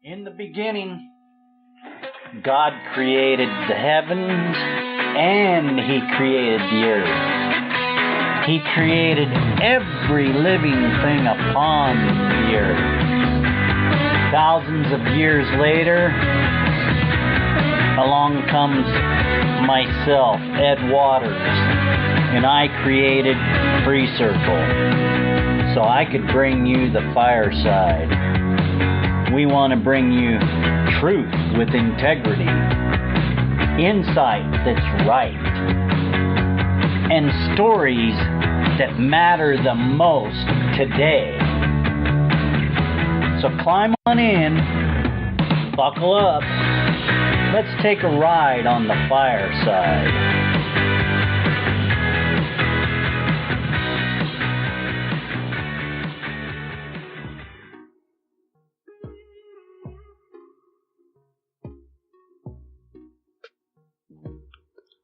In the beginning, God created the heavens and He created the earth. He created every living thing upon the earth. Thousands of years later, along comes myself, Ed Waters, and I created FreeCircle so I could bring you the fireside. We want to bring you truth with integrity, insight that's right, and stories that matter the most today. So climb on in, buckle up, let's take a ride on the fireside.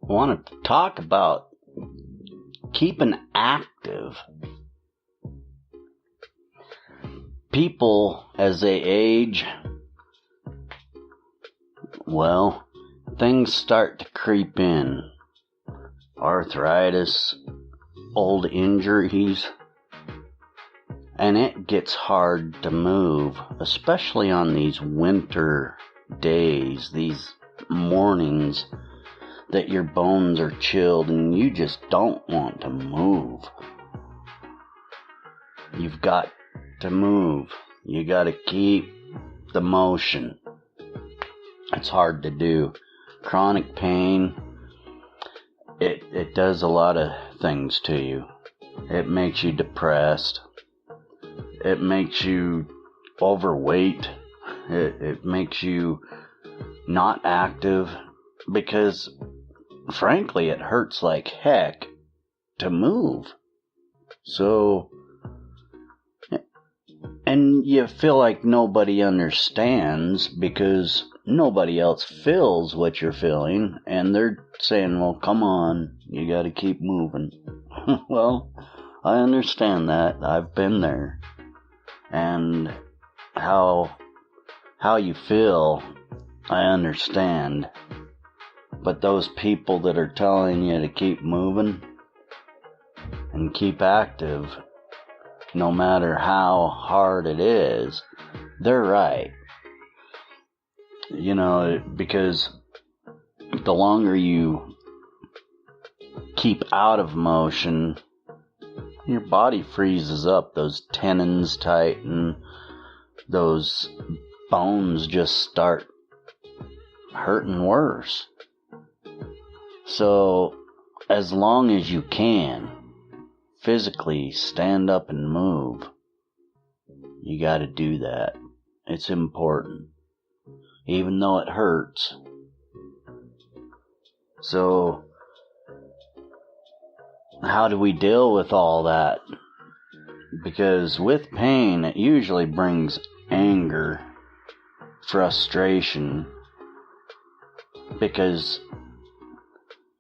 I want to talk about keeping active. People, as they age, well, things start to creep in. Arthritis, old injuries, and it gets hard to move, especially on these winter days, these mornings that your bones are chilled and you just don't want to move. You've got to move. You got to keep the motion. It's hard to do. Chronic pain, it does a lot of things to you. It makes you depressed. It makes you overweight. It makes you not active because frankly, it hurts like heck to move. So, and you feel like nobody understands because nobody else feels what you're feeling, and they're saying, well, come on, you gotta keep moving. Well, I understand that. I've been there. And how you feel, I understand. But those people that are telling you to keep moving and keep active, no matter how hard it is, they're right. You know, because the longer you keep out of motion, your body freezes up, those tendons tighten, those bones just start hurting worse. So, as long as you can physically stand up and move, you gotta do that. It's important, even though it hurts. So, how do we deal with all that? Because with pain, it usually brings anger, frustration, because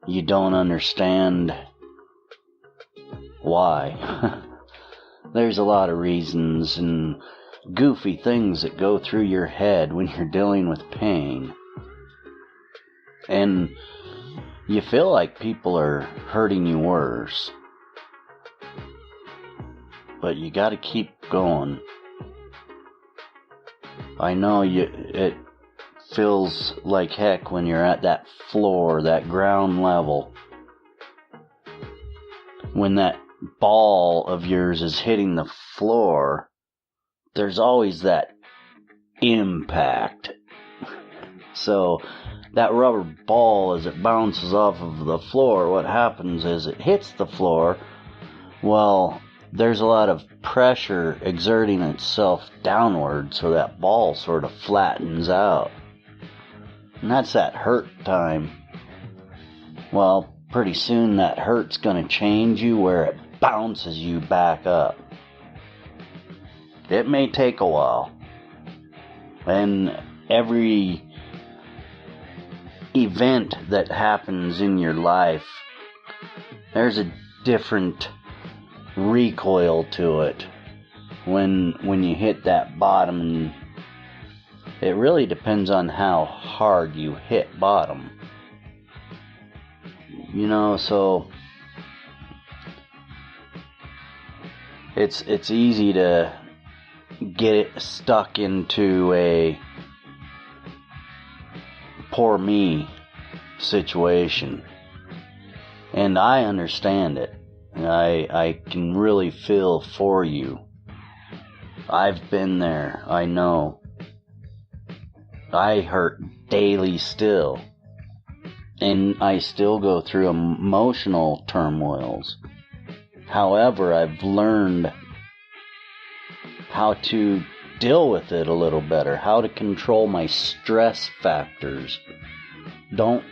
you don't understand why. There's a lot of reasons and goofy things that go through your head when you're dealing with pain. And you feel like people are hurting you worse. But you gotta keep going. I know it feels like heck when you're at that floor, that ground level. When that ball of yours is hitting the floor, there's always that impact. So that rubber ball, as it bounces off of the floor, what happens is it hits the floor. Well, there's a lot of pressure exerting itself downward, so that ball sort of flattens out. And that's that hurt time. Well, pretty soon that hurt's gonna change you where it bounces you back up. It may take a while. And every event that happens in your life, there's a different recoil to it when you hit that bottom It really depends on how hard you hit bottom. So it's easy to get it stuck into a poor me situation. And I understand it. I can really feel for you. I've been there. I know. I hurt daily still. And I still go through emotional turmoils. However, I've learned how to deal with it a little better, how to control my stress factors. Don't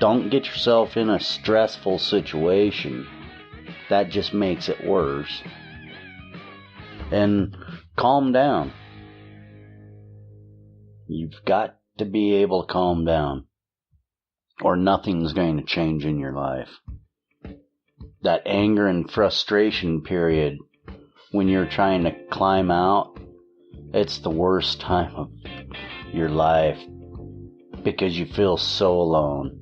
get yourself in a stressful situation. That just makes it worse. And calm down. You've got to be able to calm down, or nothing's going to change in your life. That anger and frustration period when you're trying to climb out, it's the worst time of your life because you feel so alone.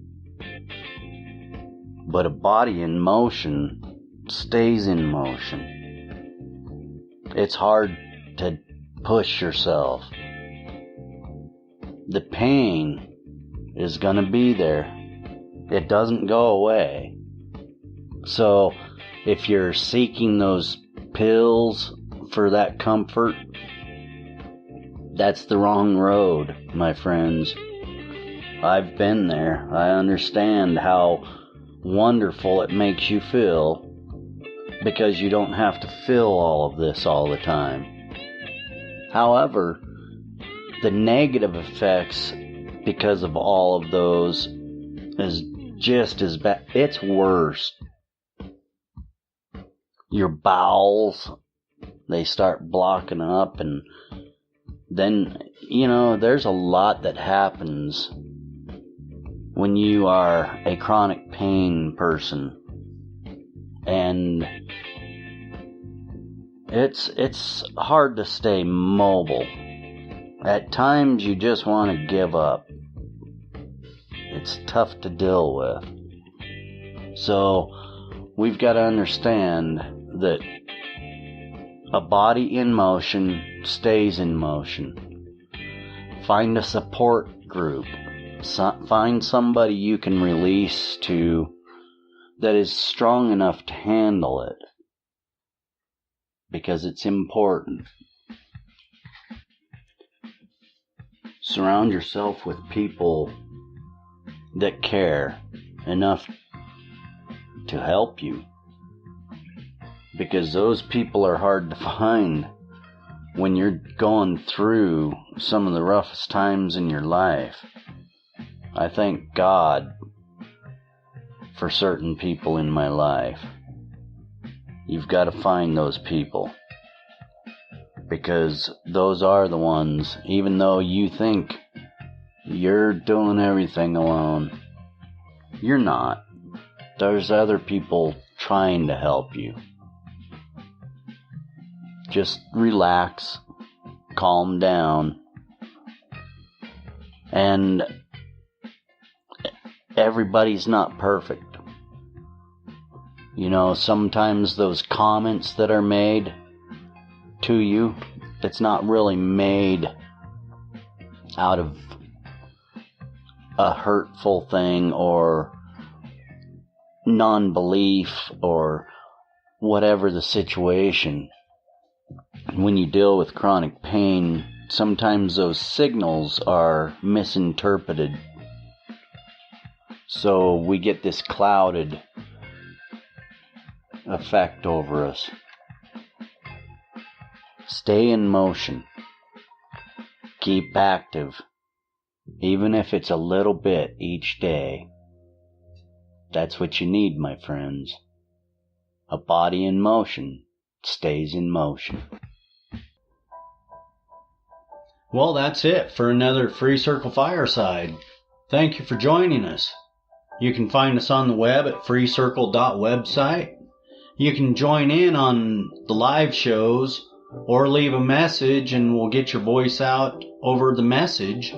But a body in motion stays in motion. It's hard to push yourself. The pain is gonna be there. It doesn't go away. So if you're seeking those pills for that comfort, that's the wrong road, my friends. I've been there. I understand how wonderful it makes you feel because you don't have to feel all of this all the time. However, the negative effects because of all of those is just as bad. It's worse. Your bowels, they start blocking up, and then, there's a lot that happens when you are a chronic pain person. And it's hard to stay mobile. At times you just want to give up. It's tough to deal with. So we've got to understand that a body in motion stays in motion. Find a support group. Find somebody you can release to that is strong enough to handle it. Because it's important. Surround yourself with people that care enough to help you. Because those people are hard to find when you're going through some of the roughest times in your life. I thank God for certain people in my life. You've got to find those people. Because those are the ones, even though you think you're doing everything alone, you're not. There's other people trying to help you. Just relax, calm down, and everybody's not perfect. Sometimes those comments that are made to you, it's not really made out of a hurtful thing or non-belief or whatever the situation. When you deal with chronic pain, sometimes those signals are misinterpreted. So we get this clouded effect over us. Stay in motion. Keep active. Even if it's a little bit each day. That's what you need, my friends. A body in motion stays in motion. Well, that's it for another FreeCircle Fireside. Thank you for joining us. You can find us on the web at freecircle.website. You can join in on the live shows or leave a message and we'll get your voice out over the message.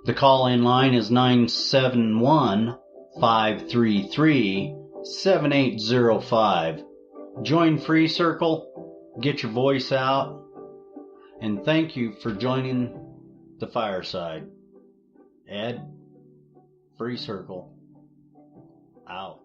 The call-in line is 971-533-7805. Join FreeCircle, get your voice out, and thank you for joining the fireside. Ed, FreeCircle, out.